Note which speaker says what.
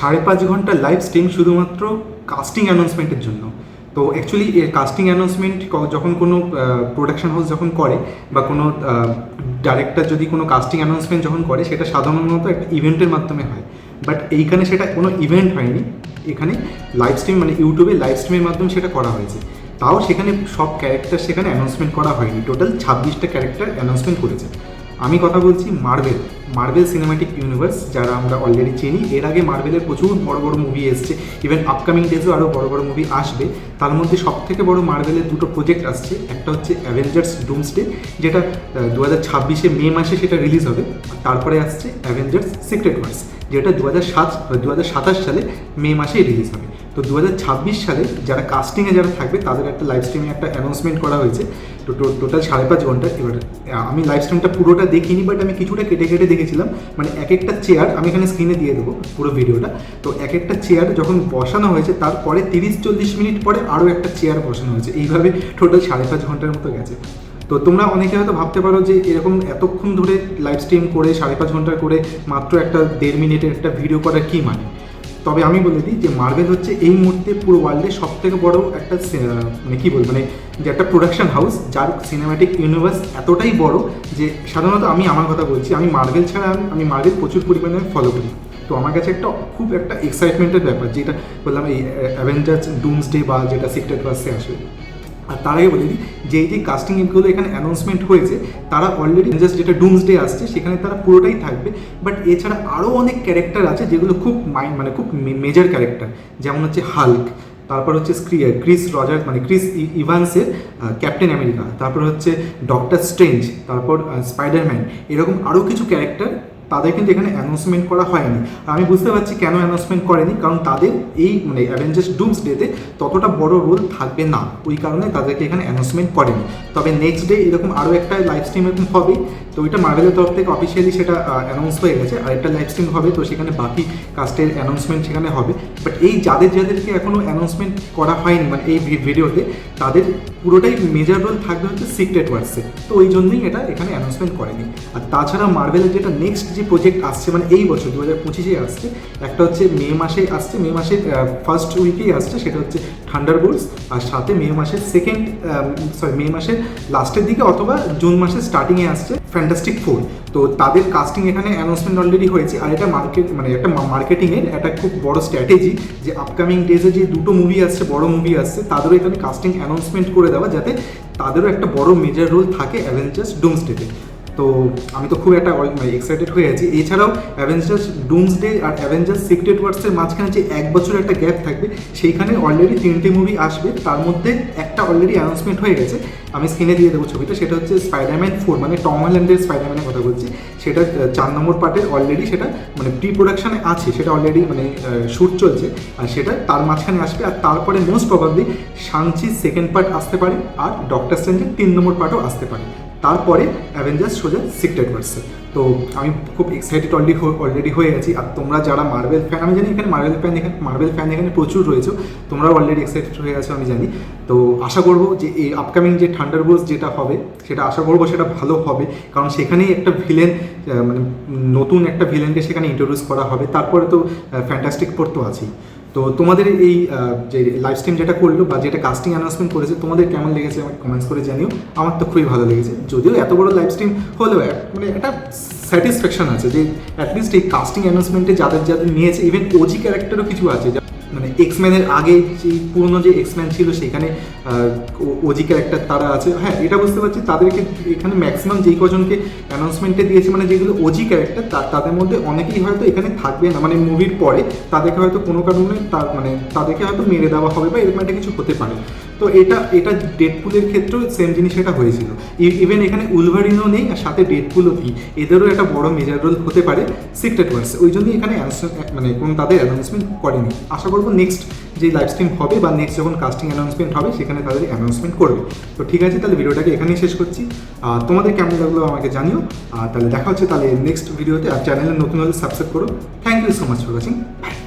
Speaker 1: 5.5 ঘন্টা live stream শুধুমাত্র casting অ্যানাউন্সমেন্টের জন্য। তো অ্যাকচুয়ালি এর কাস্টিং অ্যানাউন্সমেন্ট যখন কোনো প্রোডাকশন হাউস যখন করে বা কোনো ডাইরেক্টর যদি কোনো কাস্টিং অ্যানাউন্সমেন্ট যখন করে, সেটা সাধারণত একটা ইভেন্টের মাধ্যমে হয়। বাট এইখানে সেটা কোনো ইভেন্ট হয়নি, এখানে লাইভ স্ট্রিম মানে ইউটিউবে লাইভ স্ট্রিমের মাধ্যমে সেটা করা হয়েছে। তাও সেখানে সব ক্যারেক্টার সেখানে অ্যানাউন্সমেন্ট করা হয়নি, টোটাল 26টা ক্যারেক্টার অ্যানাউন্সমেন্ট করেছে। আমি কথা বলছি মার্বেল সিনেম্যাটিক ইউনিভার্স, যারা আমরা অলরেডি চিনি। এর আগে মার্বেলের প্রচুর বড় বড় মুভি এসছে, ইভেন আপকামিং ডেজেও আরও বড় বড় মুভি আসবে। তার মধ্যে সবথেকে বড় মার্বেলের দুটো প্রজেক্ট আসছে। একটা হচ্ছে অ্যাভেঞ্জার্স ডুমসডে, যেটা 2026 মে মাসে সেটা রিলিজ হবে। তারপরে আসছে অ্যাভেঞ্জার্স সিক্রেট ওয়ার্স, যেটা 2027 সালে মে মাসে রিলিজ হবে। তো 2026 সালে যারা কাস্টিংয়ে যারা থাকবে তাদের একটা লাইভ স্ট্রিমে একটা অ্যানাউন্সমেন্ট করা হয়েছে। তো টোটাল 5.5 ঘন্টা। এবার আমি লাইভ স্ট্রিমটা পুরোটা দেখিনি, বাট আমি কিছুটা কেটে কেটে দেখেছিলাম। মানে এক একটা চেয়ার, আমি এখানে স্ক্রিনে দিয়ে দেবো পুরো ভিডিওটা। তো এক একটা চেয়ার যখন বসানো হয়েছে, তারপরে 30-40 মিনিট পরে আরও একটা চেয়ার বসানো হয়েছে। এইভাবে টোটাল 5.5 ঘন্টার মতো গেছে। তো তোমরা অনেকে হয়তো ভাবতে পারো যে এরকম এতক্ষণ ধরে লাইভ স্ট্রিম করে 5.5 ঘন্টা করে মাত্র একটা 1.5 মিনিটের একটা ভিডিও করার কী মানে। তবে আমি বলে দিই যে মার্বেল হচ্ছে এই মুহূর্তে পুরো ওয়ার্ল্ডে সবথেকে বড় একটা মানে কী বলবো, মানে যে একটা প্রোডাকশন হাউস, যার সিনেম্যাটিক ইউনিভার্স এতটাই বড় যে সাধারণত আমি আমার কথা বলছি, আমি মার্বেল ছাড়া আমি মার্বেল প্রচুর পরিমাণে ফলো করি। তো আমার কাছে খুব একটা এক্সাইটমেন্টের ব্যাপার, যেটা বললাম এই অ্যাভেঞ্জার্স ডুমসডে বা যেটা সিক্রেট ওয়ার্সে আসবে। আর তার আগে বলে দিই যে এই যে কাস্টিং এগুলো এখানে অ্যানাউন্সমেন্ট হয়েছে, তারা অলরেডি জাস্ট যেটা ডুমসডে আসছে সেখানে তারা পুরোটাই থাকবে। বাট এছাড়া আরও অনেক ক্যারেক্টার আছে যেগুলো খুব খুব মেজর ক্যারেক্টার, যেমন হচ্ছে হাল্ক, তারপর হচ্ছে ক্রিস রজার মানে ক্রিস ইভান্সের ক্যাপ্টেন আমেরিকা, তারপর হচ্ছে ডক্টর স্ট্রেঞ্জ, তারপর স্পাইডারম্যান, এরকম আরও কিছু ক্যারেক্টার তাদের কিন্তু এখানে অ্যানাউন্সমেন্ট করা হয়নি। আর আমি বুঝতে পারছি কেন অ্যানাউন্সমেন্ট করেনি, কারণ তাদের এই মানে অ্যাভেঞ্জার্স ডুমসডেতে ততটা বড় রোল থাকবে না, ওই কারণে তাদেরকে এখানে অ্যানাউন্সমেন্ট করেনি। তবে নেক্সট ডে এরকম আরও একটা লাইভ স্ট্রিম এরকম হবেই। তো ওইটা মার্বেলের তরফ থেকে অফিসিয়ালি সেটা অ্যানাউন্স হয়ে গেছে। আর একটা লাইভ স্ট্রিম হবে, তো সেখানে বাকি কাস্টের অ্যানাউন্সমেন্ট সেখানে হবে। বাট এই যাদেরকে এখনও অ্যানাউন্সমেন্ট করা হয়নি মানে এই ভিডিওতে, তাদের পুরোটাই মেজর রোল থাকবে হচ্ছে সিক্রেট ওয়ার্সে। তো ওই জন্যই এটা এখানে অ্যানাউন্সমেন্ট করেনি। আর তাছাড়া মার্বেলের যেটা নেক্সট যে প্রজেক্ট আসছে মানে এই বছর 2025 আসছে, একটা হচ্ছে মে মাসে আসছে, মে মাসের ফার্স্ট উইকেই আসছে, সেটা হচ্ছে থান্ডারবোল্টস। আর সাথে মে মাসের মে মাসের লাস্টের দিকে অথবা জুন মাসের স্টার্টিংয়ে আসছে ফ্যান্টাস্টিক ফোর। তো তাদের কাস্টিং এখানে অ্যানাউন্সমেন্ট অলরেডি হয়েছে। আর এটা একটা মার্কেটিংয়ের একটা খুব বড় স্ট্র্যাটেজি, যে আপকামিং ডেজে যে দুটো মুভি আসছে, বড় মুভি আসছে, তাদেরও এখানে কাস্টিং অ্যানাউন্সমেন্ট করে দেওয়া, যাতে তাদেরও একটা বড় মেজর রোল থাকে অ্যাভেঞ্জার্স ডুমসডেতে। তো আমি তো খুব একটা এক্সাইটেড হয়ে আছি। এছাড়াও অ্যাভেঞ্জার্স ডুমসডে আর অ্যাভেঞ্জার্স সিক্রেট ওয়ার্সের মাঝখানে যে 1 বছর একটা গ্যাপ থাকবে, সেইখানে অলরেডি 3টে মুভি আসবে। তার মধ্যে একটা অলরেডি অ্যানাউন্সমেন্ট হয়ে গেছে, আমি স্ক্রিনে দিয়ে দেবো ছবিটা। সেটা হচ্ছে স্পাইডারম্যান 4, মানে টম হল্যান্ডের স্পাইডারম্যানের কথা বলছি। সেটা 4 নম্বর পার্টের অলরেডি সেটা মানে প্রি প্রোডাকশানে আছে, সেটা অলরেডি মানে শ্যুট চলছে। আর সেটা তার মাঝখানে আসবে। আর তারপরে মোস্ট প্রবাবলি শাংচি সেকেন্ড পার্ট আসতে পারে, আর ডক্টর স্ট্রেঞ্জের 3 নম্বর পার্টও আসতে পারে। তারপরে অ্যাভেঞ্জার্স সোজা সিক্রেট ওয়ার্সে। তো আমি খুব এক্সাইটেড অলরেডি হয়ে গেছি। আর তোমরা যারা মার্বেল ফ্যান, আমি জানি এখানে মার্বেল ফ্যান এখানে প্রচুর রয়েছে, তোমরাও অলরেডি এক্সাইটেড হয়ে গেছো আমি জানি। তো আশা করবো যে এই আপকামিং যে থান্ডারবোল্টস যেটা হবে, সেটা আশা করবো সেটা ভালো হবে। কারণ সেখানেই একটা ভিলেন মানে নতুন একটা ভিলেনকে সেখানে ইন্ট্রোডিউস করা হবে। তারপরে তো ফ্যান্টাস্টিক ফোর তো আছেই। তো তোমাদের এই যে লাইভ স্ট্রিম যেটা করলো বা যেটা কাস্টিং অ্যানাউন্সমেন্ট করেছে, তোমাদের কেমন লেগেছে আমাকে কমেন্টস করে জানিও। আমার তো খুবই ভালো লেগেছে, যদিও এত বড় লাইভ স্ট্রিম হলেও মানে একটা স্যাটিসফ্যাকশন আছে যে অ্যাটলিস্ট এই কাস্টিং অ্যানাউন্সমেন্টে যাদের নিয়েছে, ইভেন ওজি ক্যারেক্টারও কিছু আছে, মানে এক্সম্যানের আগে যে পুরনো যে এক্সম্যান ছিল সেখানে ওজি ক্যারেক্টার তারা আছে। হ্যাঁ, এটা বুঝতে পারছি তাদেরকে এখানে ম্যাক্সিমাম যেই কজনকে অ্যানাউন্সমেন্টে দিয়েছে, মানে যেগুলো ওজি ক্যারেক্টার, তাদের মধ্যে অনেকেই হয়তো এখানে থাকবে না, মানে মুভির পরে তাদেরকে হয়তো কোনো কারণে তাদেরকে হয়তো মেরে দেওয়া হবে বা এরকম একটা কিছু হতে পারে। তো এটা ডেডপুলের ক্ষেত্রেও সেম জিনিস এটা হয়েছিল। ইভেন এখানে উলভারিনও নেই, আর সাথে ডেডপুলও নেই, এদেরও একটা বড় মেজর রোল হতে পারে সিক্রেট ওয়ার্সে। ওই জন্যই এখানে মানে কোনো তাদের অ্যানাউন্সমেন্ট করেনি। আশা করবো নেক্সট যে লাইভ স্ট্রিম হবে বা নেক্সট যখন কাস্টিং অ্যানাউন্সমেন্ট হবে, সেখানে তাদের অ্যানাউন্সমেন্ট করবে। তো ঠিক আছে, তাহলে ভিডিওটাকে এখানেই শেষ করছি। তোমাদের কেমন লাগলো আমাকে জানিও। তাহলে দেখা হচ্ছে তাহলে নেক্সট ভিডিওতে। আর চ্যানেলে নতুন হলে সাবস্ক্রাইব করো। Thank you so much for watching. By.